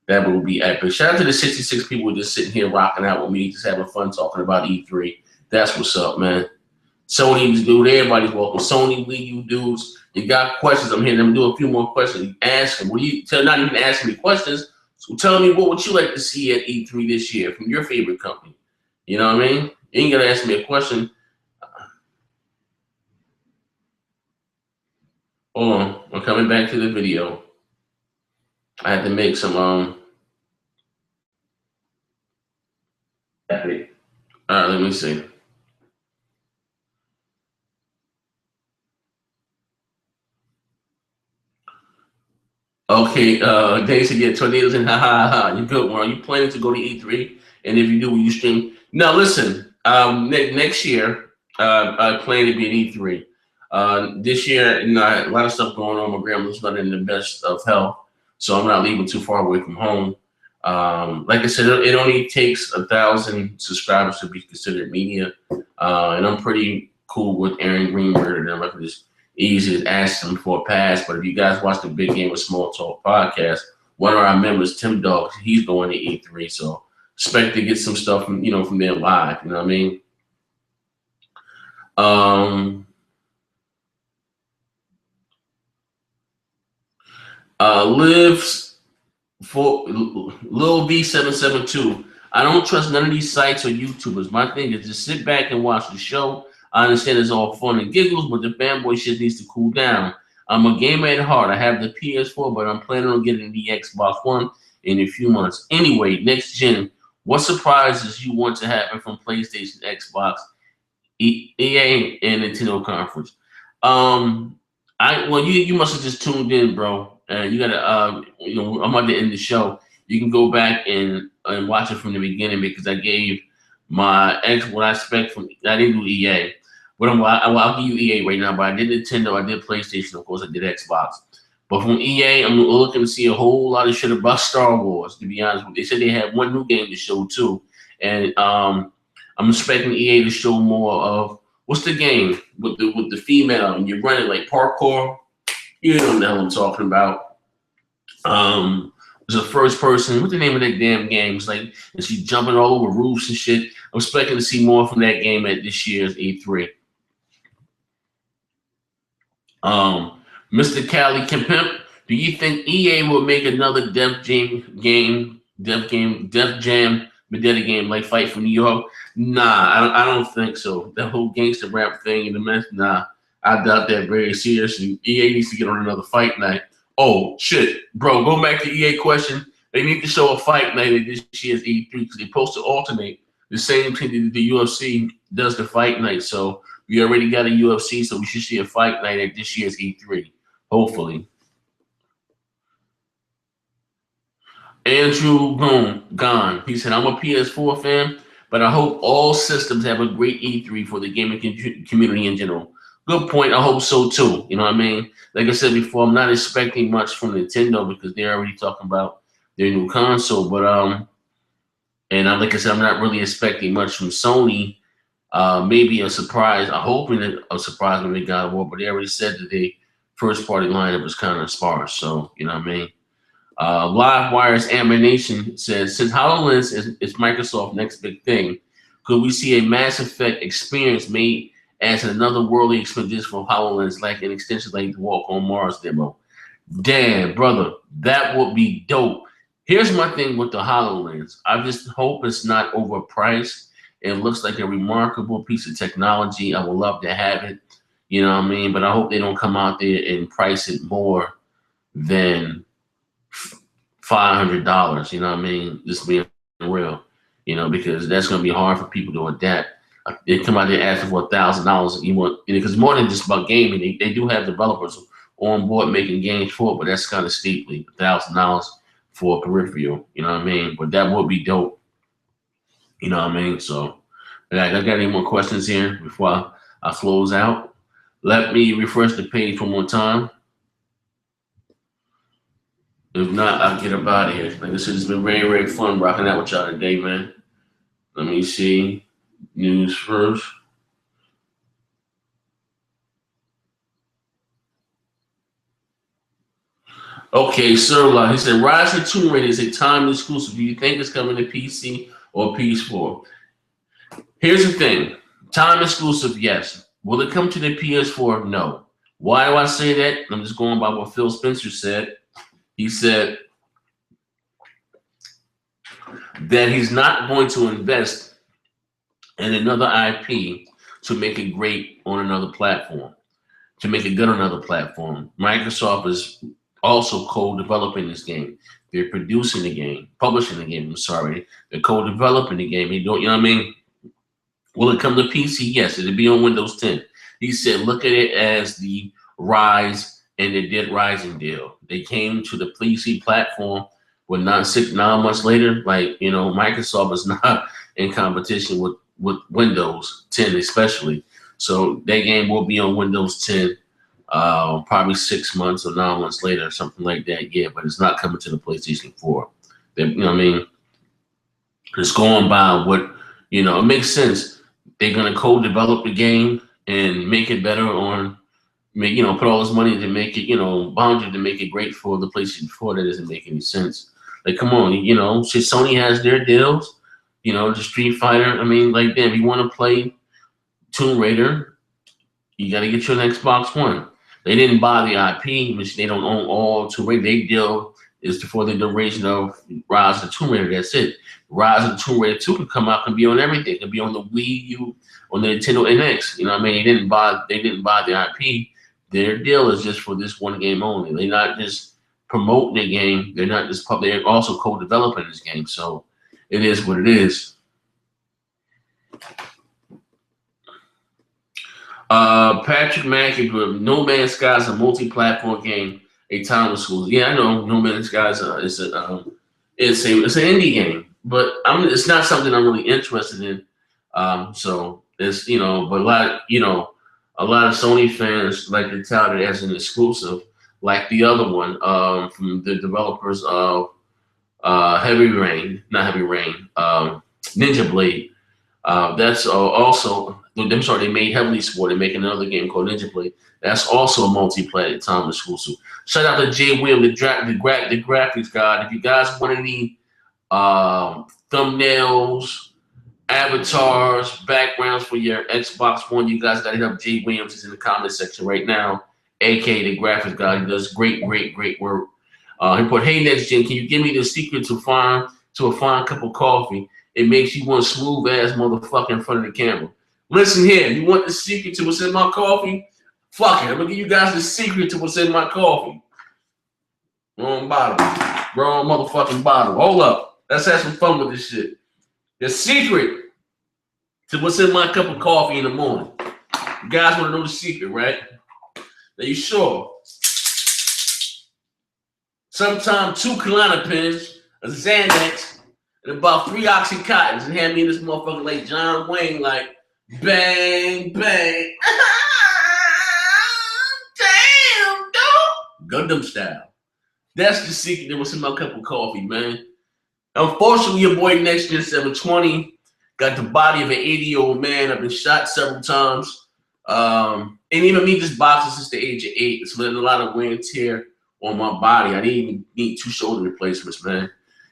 [SPEAKER 1] That will be epic. Shout out to the 66 people just sitting here rocking out with me, just having fun talking about E3. That's what's up, man. Sony's dude, everybody's welcome. Sony, Wii U dudes. You got questions? I'm hearing them do a few more questions. Ask them. Not even asking me questions. So tell me, what would you like to see at E3 this year from your favorite company? You know what I mean? You ain't gonna ask me a question. Hold on, I'm coming back to the video. I had to make some All right, let me see. Okay, they said, yeah, tornadoes and ha ha ha. You good one? Are you planning to go to E3? And if you do, will you stream? Now, listen, next year, I plan to be at E3. This year, you know, I had a lot of stuff going on. My grandmother's not in the best of health, so I'm not leaving too far away from home. Like I said, it only takes 1,000 subscribers to be considered media, and I'm pretty cool with Aaron Greenberg and them. I can just easy to ask them for a pass. But if you guys watch the Big Game of Small Talk podcast, one of our members, Tim Dog, he's going to E3, so expect to get some stuff from from there live. You know what I mean? Lives for Lil V772. I don't trust none of these sites or YouTubers. My thing is just sit back and watch the show. I understand it's all fun and giggles, but the fanboy shit needs to cool down. I'm a gamer at heart. I have the PS4, but I'm planning on getting the Xbox One in a few months. Anyway, next gen, what surprises you want to happen from PlayStation, Xbox, EA, and Nintendo conference? You must have just tuned in, bro. You gotta I'm about to end the show. You can go back and watch it from the beginning because I gave what I expect from. I didn't do EA, but I'll give you EA right now. But I did Nintendo, I did PlayStation, of course, I did Xbox. But from EA, I'm looking to see a whole lot of shit about Star Wars. To be honest with you, they said they had one new game to show too, and I'm expecting EA to show more of what's the game with the female and you're running like parkour. You know what the hell I'm talking about. It's a first person. What's the name of that damn game? It's like, and she's jumping all over roofs and shit. I'm expecting to see more from that game at this year's E3. Mr. Cali Kempimp, do you think EA will make another Def Jam Medetta game like Fight for New York? Nah, I don't think so. That whole gangster rap thing in the mess, nah, I doubt that very seriously. EA needs to get on another fight night. Oh shit, bro, go back to EA question. They need to show a fight night at this year's E3 because they're supposed to alternate the same thing that the UFC does the fight night. So we already got a UFC, so we should see a fight night at this year's E3, hopefully. Andrew Boom gone. He said, "I'm a PS4 fan, but I hope all systems have a great E3 for the gaming community in general." Good point. I hope so too. You know what I mean? Like I said before, I'm not expecting much from Nintendo because they're already talking about their new console. But like I said, I'm not really expecting much from Sony. Maybe a surprise. I'm hoping a surprise when they got War, but they already said that the first party lineup was kind of sparse. So you know what I mean? Live Wire's Ammunition says, since HoloLens is Microsoft's next big thing, could we see a Mass Effect experience made as another worldly experience for HoloLens, like an extension like the Walk on Mars demo? Damn, brother, that would be dope. Here's my thing with the HoloLens. I just hope it's not overpriced. It looks like a remarkable piece of technology. I would love to have it, you know what I mean? But I hope they don't come out there and price it more than $500, you know what I mean? Just being real, because that's going to be hard for people to adapt. They come out there asking for $1,000. You want, because more than just about gaming, they do have developers on board making games for it, but that's kind of steeply $1,000 for a peripheral, you know what I mean? But that would be dope, you know what I mean? So, I got any more questions here before I close out? Let me refresh the page one more time. If not, I'll get up out of here. Like I said, it's been very, very fun rocking out with y'all today, man. Let me see. News first. Okay, Sirla, he said, Rise of Tomb Raider is a time exclusive. Do you think it's coming to PC or PS4? Here's the thing. Time exclusive, yes. Will it come to the PS4? No. Why do I say that? I'm just going by what Phil Spencer said. He said that he's not going to invest in another IP to make it great on another platform. to make it good on other platforms. Microsoft is also co-developing this game. They're producing the game, publishing the game. I'm sorry, they're co-developing the game. They don't, you know what I mean? Will it come to PC? Yes, it'll be on Windows 10. He said, look at it as the Rise and the Dead Rising deal. They came to the PC platform with 9 months later. Like, you know, Microsoft is not in competition with Windows 10 especially. So that game will be on Windows 10 probably 6 months or 9 months later or something like that. Yeah, but it's not coming to the PlayStation 4. You know what I mean? It's going by what, you know, it makes sense. They're going to co-develop the game and make it better on, you know, put all this money to make it, you know, boundary to make it great for the PlayStation 4. That doesn't make any sense. Like, come on, you know, shit, Sony has their deals, you know, the Street Fighter. I mean, like, damn, if you want to play Tomb Raider, you got to get you an Xbox One. They didn't buy the IP, which they don't own all Tomb Raider. Their deal is for the duration of Rise of the Tomb Raider. That's it. Rise of the Tomb Raider 2 can come out, can be on everything. It can be on the Wii U, on the Nintendo NX. You know what I mean? They didn't buy the IP. Their deal is just for this one game only. They're not just promoting the game. They're not just they're also co-developing this game. So it is what it is. Patrick Mackey, No Man's Sky is a multi-platform game, a timeless school. Yeah, I know No Man's Sky is it's an indie game, but it's not something I'm really interested in. So it's, you know, but a lot of Sony fans like to tout it as an exclusive, like the other one from the developers of Ninja Blade. That's also, I'm sorry, they made Heavenly Sword. They're making another game called Ninja Blade. That's also a multiplayer time exclusive. Shout out to Jay William, the graphics guy. If you guys want any thumbnails, avatars, backgrounds for your Xbox One, you guys got to hit up Jay Williams. He's in the comment section right now, aka the graphics guy. He does great work. He put, hey, Next Gen, can you give me the secret to a fine cup of coffee? It makes you one smooth ass motherfucker in front of the camera. Listen here, you want the secret to what's in my coffee? Fuck it, I'm gonna give you guys the secret to what's in my coffee. Wrong bottle. Wrong motherfucking bottle. Hold up. Let's have some fun with this shit. The secret to what's in my cup of coffee in the morning. You guys want to know the secret, right? Are you sure? Sometimes 2 Klonopins, a Xanax, and about 3 Oxycontins, and had me in this motherfucker like John Wayne, like bang, bang. Damn, dog. Gundam style. That's the secret that was in my cup of coffee, man. Unfortunately, your boy Next Gen 720 got the body of an 80-year-old man. I've been shot several times. And even me just boxing since the age of 8. It's been a lot of wear and tear on my body. I didn't even need 2 shoulder replacements, man.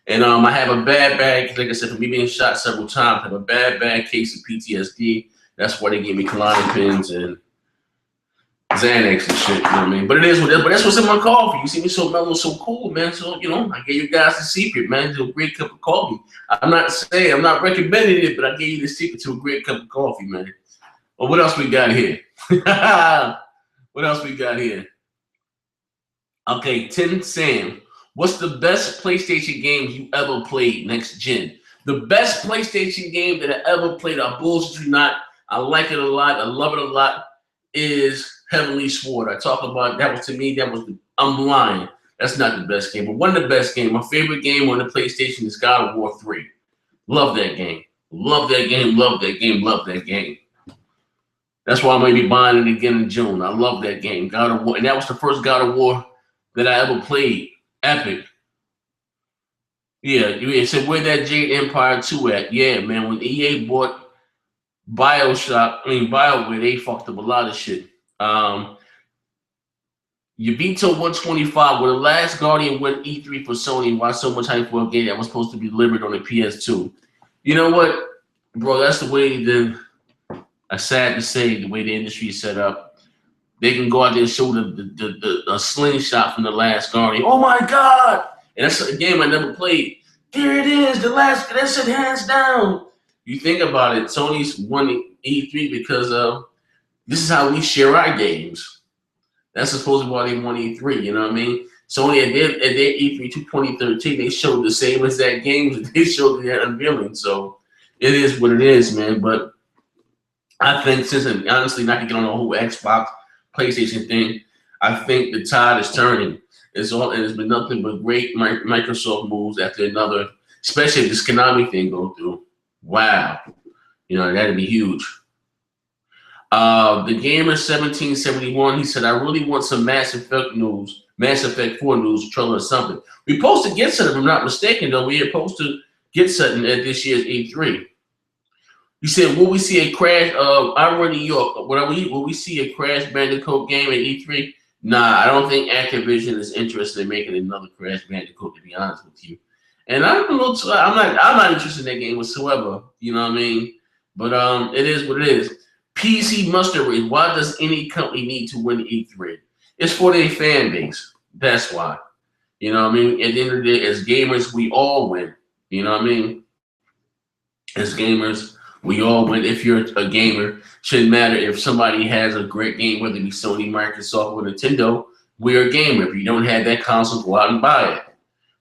[SPEAKER 1] And I have a bad, like I said, for me being shot several times, I have a bad case of PTSD. That's why they gave me Klonopins and Xanax and shit, you know what I mean? But it is what it is. But that's what's in my coffee. You see me so mellow, so cool, man. So, you know, I gave you guys the secret, man, to a great cup of coffee. I'm not recommending it, but I gave you the secret to a great cup of coffee, man. Well, what else we got here? What else we got here? Okay, Tin Sam. What's the best PlayStation game you ever played, Next Gen? The best PlayStation game that I ever played, I bullshit you not, I like it a lot, I love it a lot, is Heavenly Sword. I talk about that was, to me, I'm lying. That's not the best game, but one of the best games. My favorite game on the PlayStation is God of War 3. Love that game. Love that game, love that game, love that game. That's why I'm going to be buying it again in June. I love that game, God of War. And that was the first God of War that I ever played. Epic. Yeah, so where that Jade Empire 2 at? Yeah, man, when EA bought BioWare, they fucked up a lot of shit. Yubito 125, where the last Guardian went E3 for Sony, why so much hype for a game that was supposed to be delivered on the PS2? You know what, bro, that's the way I'm sad to say, the way the industry is set up. They can go out there and show the slingshot from the last Guardian. Oh my God! And that's a game I never played. There it is, that's it, hands down. You think about it, Sony's won E3 because this is how we share our games. That's supposedly why they won E3. You know what I mean? Sony at their E3 2013, they showed the same exact games that they showed in their unveiling. So it is what it is, man. But I think since honestly, not to get on the whole Xbox, PlayStation thing, I think the tide is turning. It's been nothing but great Microsoft moves after another, especially if this Konami thing go through. Wow, you know that'd be huge. The gamer 1771, he said, I really want some Mass Effect news, Mass Effect 4 news, trailer or something. We supposed to get something, if I'm not mistaken, though. We are supposed to get something at this year's E3. You said, will we see a crash? I'm in New York. Will we see a Crash Bandicoot game at E3? Nah, I don't think Activision is interested in making another Crash Bandicoot, to be honest with you. And I'm not interested in that game whatsoever. You know what I mean? But it is what it is. PC mustard race. Why does any company need to win E3? It's for their fan base. That's why. You know what I mean? At the end of the day, as gamers, we all win. You know what I mean? As gamers, we all win. If you're a gamer, shouldn't matter if somebody has a great game, whether it be Sony, Microsoft, or Nintendo. We're a gamer. If you don't have that console, go out and buy it.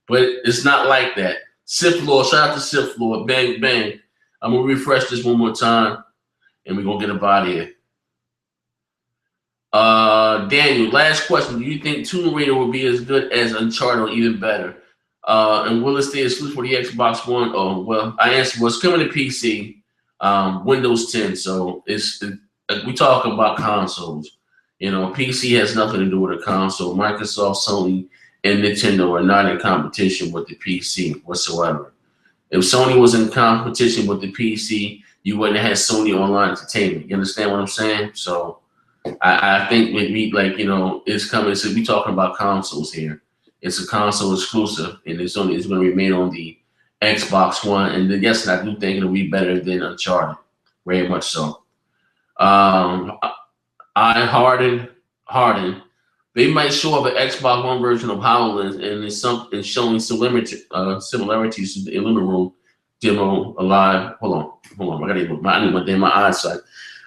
[SPEAKER 1] But it's not like that. Sith Lord, shout out to Sith Lord. Bang, bang. I'm going to refresh this one more time, and we're going to get up out of here. Daniel, last question. Do you think Tomb Raider will be as good as Uncharted or even better? And will it stay exclusive for the Xbox One? Oh, well, I answered, well, it's coming to PC, Windows 10. So we talk about consoles. You know, PC has nothing to do with a console. Microsoft, Sony, and Nintendo are not in competition with the PC whatsoever. If Sony was in competition with the PC, you wouldn't have had Sony Online Entertainment. You understand what I'm saying? So I think with me, like, you know, it's coming. So we talking about consoles here. It's a console exclusive, and it's going to remain on the Xbox One. And then, yes, I do think it'll be better than Uncharted, very much so. Harden. They might show up an Xbox One version of HoloLens, and it's showing similarities to the Illuminate Room demo alive. Hold on. I need my eyesight.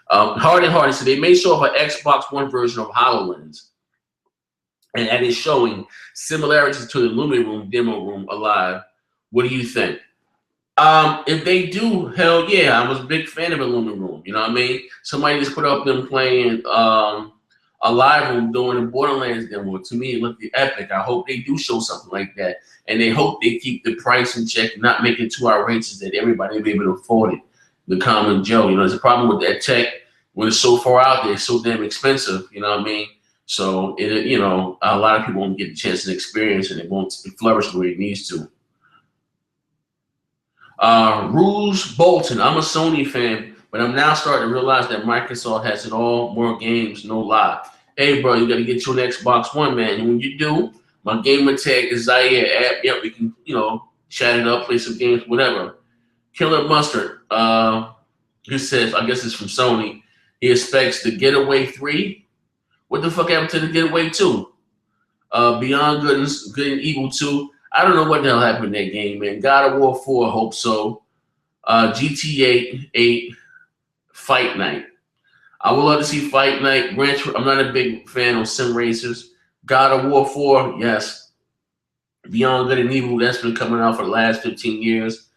[SPEAKER 1] Harden. So they may show up an Xbox One version of HoloLens, and that is showing similarities to the Illuminate Room demo room alive. What do you think? If they do, hell yeah, I was a big fan of Illuminate Room. You know what I mean? Somebody just put up them playing a live room doing the Borderlands demo. To me, it looked epic. I hope they do show something like that, and they hope they keep the price in check, not make it too outrageous that everybody will be able to afford it. The common Joe, you know, there's a problem with that tech when it's so far out there. It's so damn expensive. You know what I mean? So you know, a lot of people won't get a chance to experience, and it won't flourish the way it needs to. Rules Bolton. I'm a Sony fan, but I'm now starting to realize that Microsoft has it all, more games, no lie. Hey, bro, you got to get you an Xbox One, man. And when you do, my gamer tag is Zaire app. Yep, we can, you know, chat it up, play some games, whatever. Killer Mustard. He says, I guess it's from Sony. He expects the Getaway 3. What the fuck happened to the Getaway 2? Beyond Good and Evil 2. I don't know what the hell happened in that game, man. God of War 4, hope so. GTA 8, Fight Night. I would love to see Fight Night. I'm not a big fan of sim racers. God of War 4, yes. Beyond Good and Evil, that's been coming out for the last 15 years.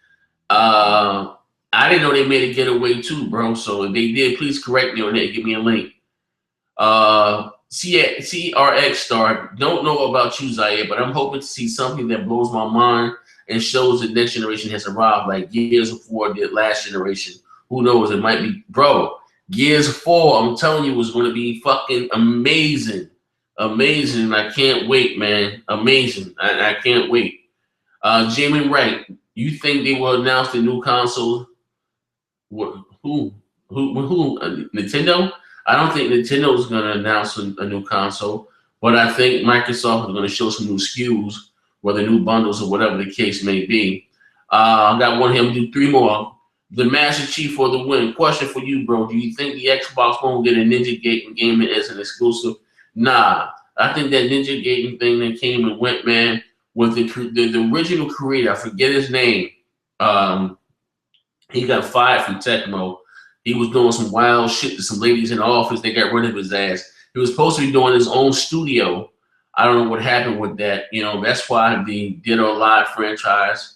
[SPEAKER 1] I didn't know they made a Getaway 2, bro. So if they did, please correct me on that. Give me a link. CRX Star, don't know about you, Zaire, but I'm hoping to see something that blows my mind and shows the next generation has arrived, like Gears of War did last generation. Who knows? It might be, bro. Gears of 4, I'm telling you, was going to be fucking amazing. Amazing. I can't wait, man. Amazing. I can't wait. Jamie Wright, you think they will announce the new console? Who? Nintendo? I don't think Nintendo is going to announce a new console, but I think Microsoft is going to show some new SKUs, whether new bundles or whatever the case may be. I got one here. I'm do 3 more. The Master Chief for the win. Question for you, bro. Do you think the Xbox One will get a Ninja Gaiden game as an exclusive? Nah. I think that Ninja Gaiden thing that came and went, man, with the original creator, I forget his name. He got fired from Tecmo. He was doing some wild shit to some ladies in the office. They got rid of his ass. He was supposed to be doing his own studio. I don't know what happened with that. That's why the Dead or Alive franchise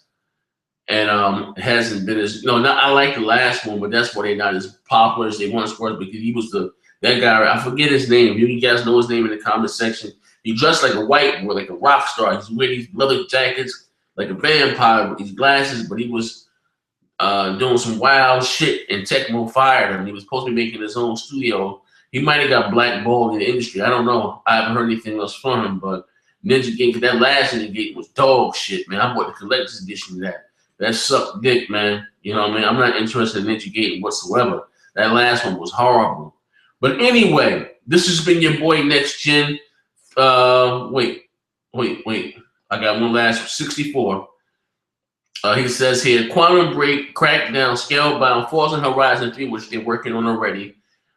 [SPEAKER 1] and hasn't been as not, I like the last one, but that's why they're not as popular as they once were because he was that guy. I forget his name. You guys know his name in the comment section. He dressed like a white boy, like a rock star. He's wearing these leather jackets, like a vampire with these glasses. But he was doing some wild shit, and Tecmo fired him. He was supposed to be making his own studio. He might have got blackballed in the industry. I don't know. I haven't heard anything else from him. But Ninja Game, that last Ninja Game was dog shit, man. I bought the collector's edition of that. That sucked dick, man. You know what I mean? I'm not interested in Ninja Gaiden whatsoever. That last one was horrible. But anyway, this has been your boy Next Gen. Wait. I got one last 64. He says here, Quantum Break, Crackdown, Scalebound, Forza Horizon 3, which they're working on already.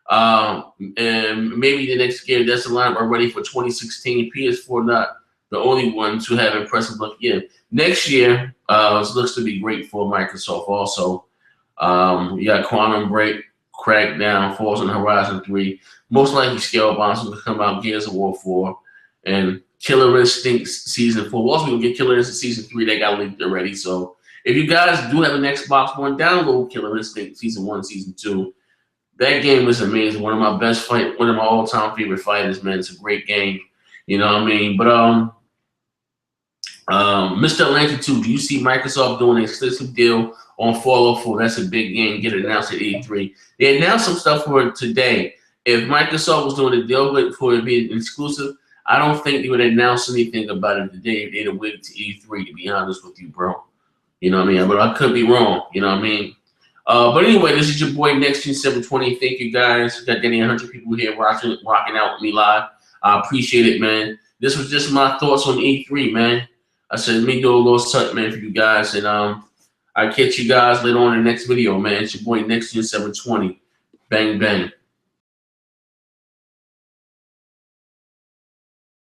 [SPEAKER 1] And maybe the next game that's the lineup already for 2016. PS4 not the only one to have impressive look. Yeah, next year looks to be great for Microsoft. Also, you got Quantum Break, Crackdown, Forza Horizon 3. Most likely, Scalebound will come out. Gears of War 4 and Killer Instinct Season 4. We're also gonna get Killer Instinct Season 3. That got leaked already. So if you guys do have an Xbox One, download Killer Instinct Season 1, Season 2. That game was amazing. One of my one of my all-time favorite fighters, man. It's a great game. You know what I mean? But Mr. Atlantic 2, do you see Microsoft doing an exclusive deal on Fallout 4? That's a big game. Get it announced at E3. They announced some stuff for it today. If Microsoft was doing a deal for it to be exclusive, I don't think they would announce anything about it today if they'd have waited to E3, to be honest with you, bro. You know what I mean? But I could be wrong. You know what I mean? But anyway, this is your boy Next Gen 720. Thank you guys. Got getting 100 people here rocking out with me live. I appreciate it, man. This was just my thoughts on E3, man. I said, let me do a little something, man, for you guys. And I'll catch you guys later on in the next video, man. It's your boy Next Gen 720. Bang, bang.